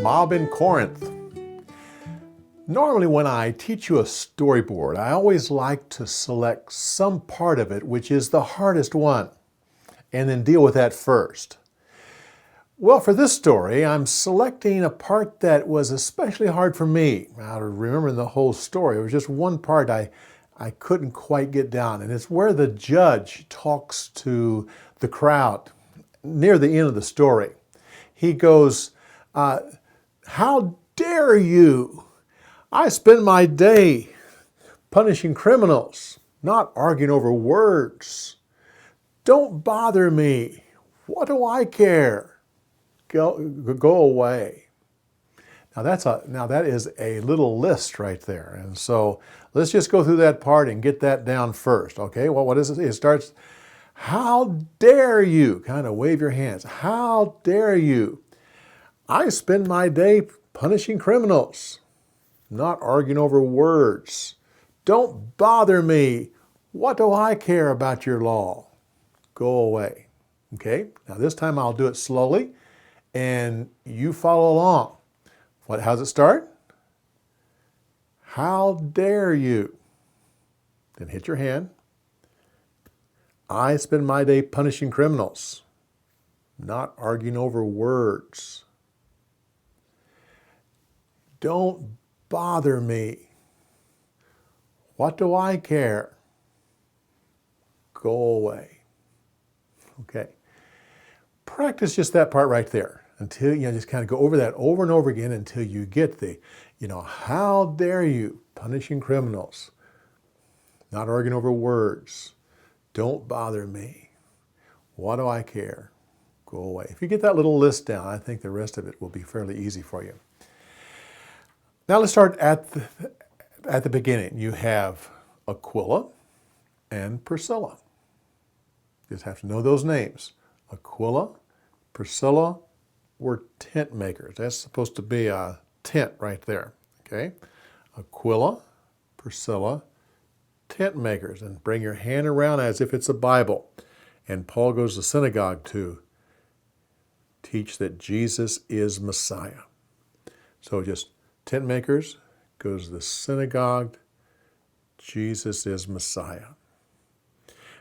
Mob in Corinth. Normally when I teach you a storyboard, I always like to select some part of it which is the hardest one, and then deal with that first. Well, for this story, I'm selecting a part that was especially hard for me. Now, to remember the whole story, it was just one part I couldn't quite get down, and it's where the judge talks to the crowd near the end of the story. He goes, how dare you? I spend my day punishing criminals, not arguing over words. Don't bother me. What do I care? Go away. Now that is a little list right there. And so let's just go through that part and get that down first. Okay, well, what is it? It starts, how dare you? Kind of wave your hands. How dare you? I spend my day punishing criminals, not arguing over words. Don't bother me. What do I care about your law? Go away. Okay, now this time I'll do it slowly and you follow along. How's it start? How dare you? Then hit your hand. I spend my day punishing criminals, not arguing over words. Don't bother me. What do I care? Go away. Okay. Practice just that part right there until, just kind of go over that over and over again until you get the, how dare you? Punishing criminals, not arguing over words. Don't bother me. What do I care? Go away. If you get that little list down, I think the rest of it will be fairly easy for you. Now let's start at the beginning. You have Aquila and Priscilla. You just have to know those names. Aquila, Priscilla were tent makers. That's supposed to be a tent right there. Okay? Aquila, Priscilla, tent makers. And bring your hand around as if it's a Bible. And Paul goes to synagogue to teach that Jesus is Messiah. So just tent makers, goes to the synagogue, Jesus is Messiah.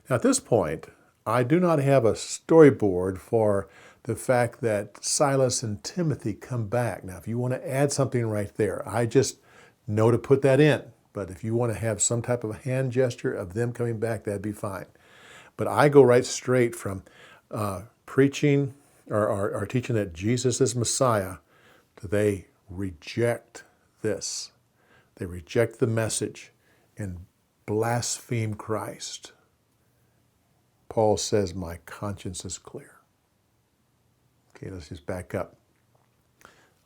Now at this point, I do not have a storyboard for the fact that Silas and Timothy come back. Now if you want to add something right there, I just know to put that in. But if you want to have some type of a hand gesture of them coming back, that'd be fine. But I go right straight from preaching or teaching that Jesus is Messiah to they reject this. They reject the message and blaspheme Christ. Paul says, my conscience is clear. Okay, let's just back up.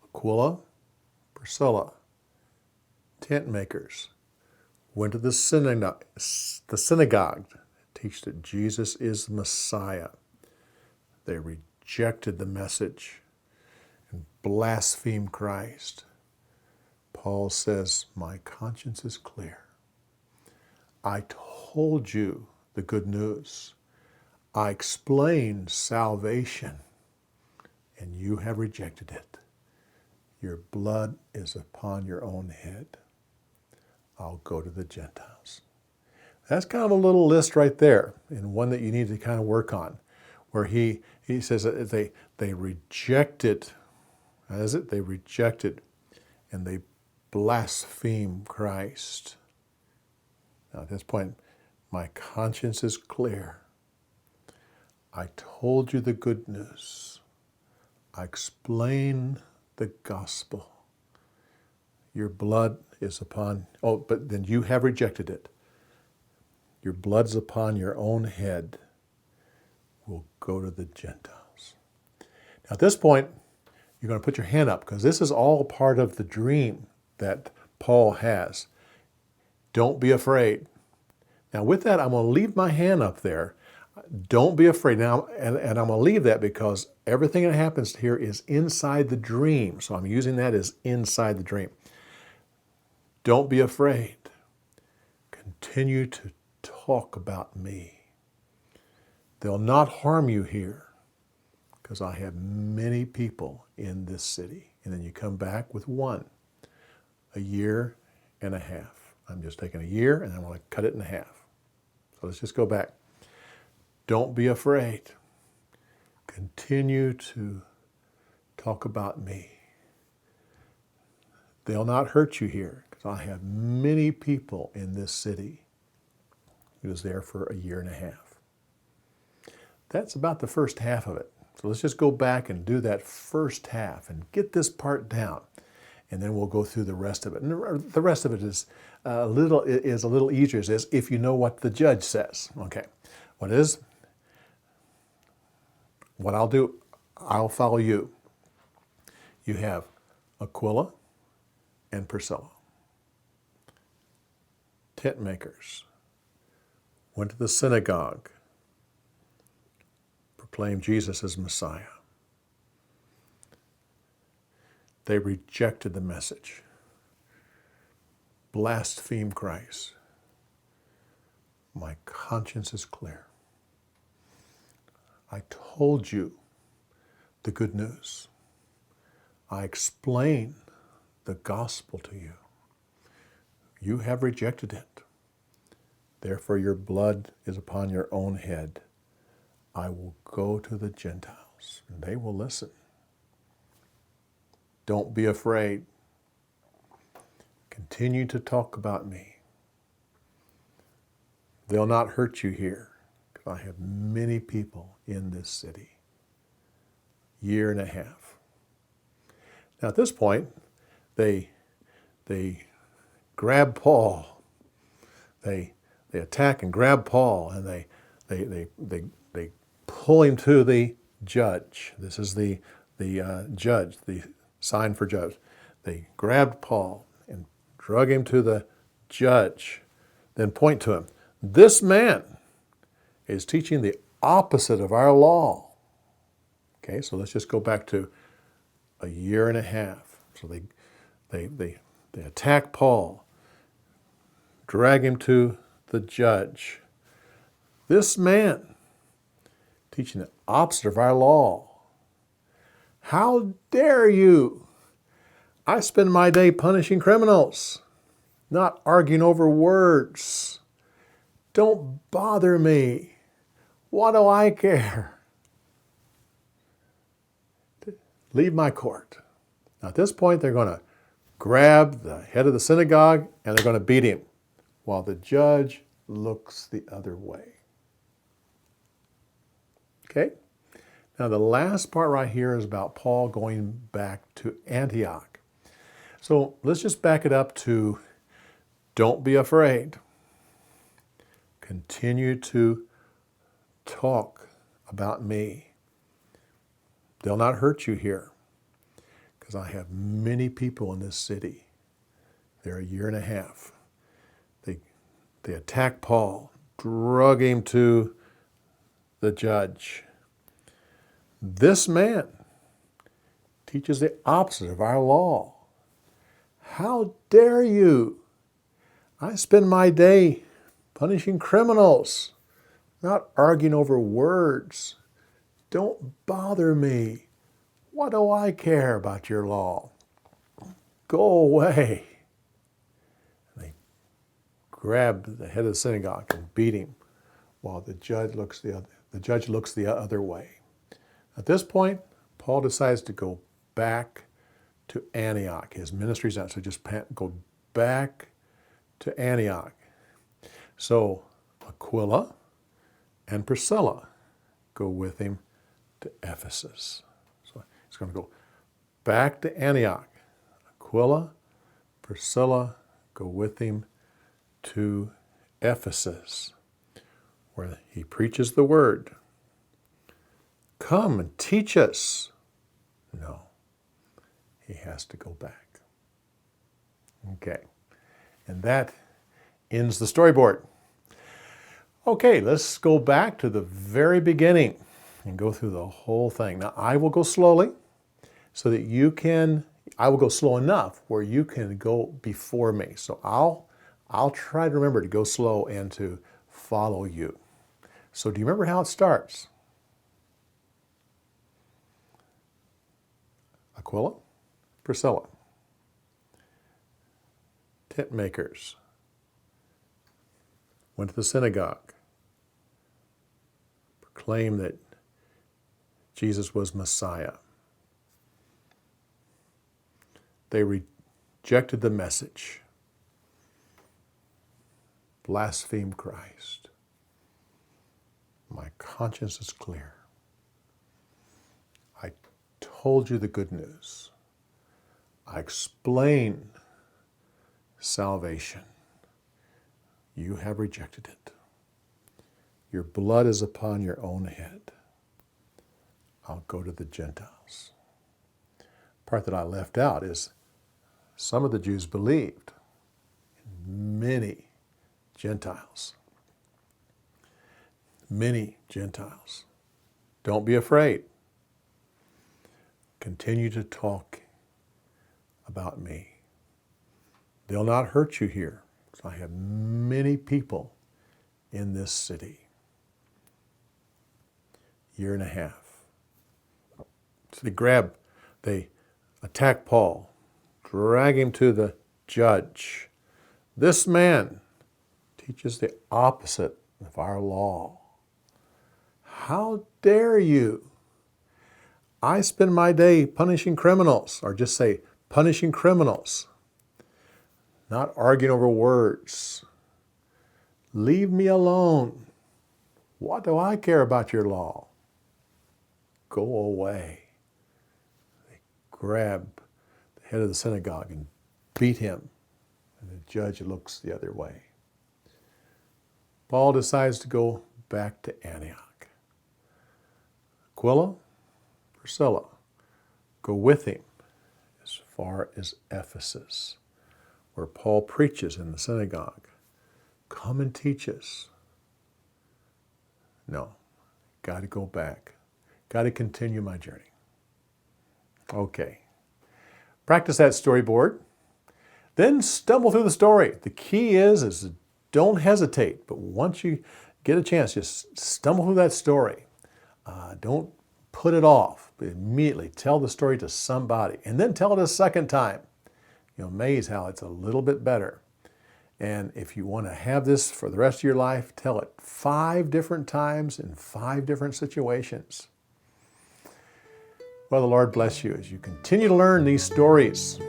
Aquila, Priscilla, tent makers, went to the synagogue to teach that Jesus is the Messiah. They rejected the message and blaspheme Christ. Paul says, my conscience is clear. I told you the good news. I explained salvation, and you have rejected it. Your blood is upon your own head. I'll go to the Gentiles. That's kind of a little list right there, and one that you need to kind of work on, where he says that they rejected, as it? They rejected, and they blaspheme Christ. Now at this point, my conscience is clear. I told you the good news. I explained the gospel. Your blood is upon, but then you have rejected it. Your blood's upon your own head. We'll go to the Gentiles. Now at this point, you're going to put your hand up because this is all part of the dream that Paul has. Don't be afraid. Now with that, I'm going to leave my hand up there. Don't be afraid. Now, and I'm going to leave that because everything that happens here is inside the dream. So I'm using that as inside the dream. Don't be afraid. Continue to talk about me. They'll not harm you here because I have many people in this city. and then you come back with 1. A year and a half. I'm just taking a year and I want to cut it in half. So let's just go back. Don't be afraid. Continue to talk about me. They'll not hurt you here because I have many people in this city. He was there for a year and a half. That's about the first half of it. So let's just go back and do that first half and get this part down. And then we'll go through the rest of it. And the rest of it is a little easier. It says, if you know what the judge says. Okay. What I'll do, I'll follow you. You have Aquila and Priscilla, tent makers, went to the synagogue, proclaimed Jesus as Messiah. They rejected the message, blasphemed Christ. My conscience is clear. I told you the good news. I explained the gospel to you. You have rejected it. Therefore your blood is upon your own head. I will go to the Gentiles, and they will listen. Don't be afraid. Continue to talk about me. They'll not hurt you here, because I have many people in this city. Year and a half. Now at this point, they grab Paul. They attack and grab Paul, and they pull him to the judge. This is the judge, the sign for judge. They grabbed Paul and drug him to the judge, then point to him. This man is teaching the opposite of our law. Okay, so let's just go back to a year and a half. So they attack Paul, drag him to the judge. This man teaching the opposite of our law. How dare you? I spend my day punishing criminals, not arguing over words. Don't bother me. What do I care? Leave my court. Now at this point, they're going to grab the head of the synagogue and they're going to beat him while the judge looks the other way. Okay? Now the last part right here is about Paul going back to Antioch. So let's just back it up to don't be afraid. Continue to talk about me. They'll not hurt you here because I have many people in this city. They're a year and a half. They attack Paul, drug him to the judge. This man teaches the opposite of our law. How dare you? I spend my day punishing criminals, not arguing over words. Don't bother me. What do I care about your law? Go away. And they grab the head of the synagogue and beat him while the judge looks the other way. At this point, Paul decides to go back to Antioch. His ministry's out, so just go back to Antioch. So Aquila and Priscilla go with him to Ephesus. So he's going to go back to Antioch. Aquila, Priscilla go with him to Ephesus, where he preaches the word. Come and teach us. No, he has to go back. Okay, and that ends the storyboard. Okay, let's go back to the very beginning and go through the whole thing. Now, I will go slowly so that I will go slow enough where you can go before me. So I'll try to remember to go slow and to follow you. So do you remember how it starts? Aquila Priscilla. Tent makers. Went to the synagogue. Proclaimed that Jesus was Messiah. They rejected the message. Blasphemed Christ. My conscience is clear. I told you the good news. I explained salvation. You have rejected it. Your blood is upon your own head. I'll go to the Gentiles. The part that I left out is some of the Jews believed. Many Gentiles. Many Gentiles. Don't be afraid. Continue to talk about me. They'll not hurt you here, because I have many people in this city. Year and a half. So they attack Paul, drag him to the judge. This man teaches the opposite of our law. How dare you? I spend my day punishing criminals, or just say punishing criminals, not arguing over words. Leave me alone. What do I care about your law? Go away. They grab the head of the synagogue and beat him, and the judge looks the other way. Paul decides to go back to Antioch. Aquila, Priscilla, go with him as far as Ephesus, where Paul preaches in the synagogue. Come and teach us. No, got to go back. Got to continue my journey. Okay. Practice that storyboard. Then stumble through the story. The key is don't hesitate, but once you get a chance, just stumble through that story. Don't put it off, but immediately tell the story to somebody, and then tell it a second time. You'll amaze how it's a little bit better. And if you want to have this for the rest of your life, tell it 5 different times in 5 different situations. Well, the Lord bless you as you continue to learn these stories.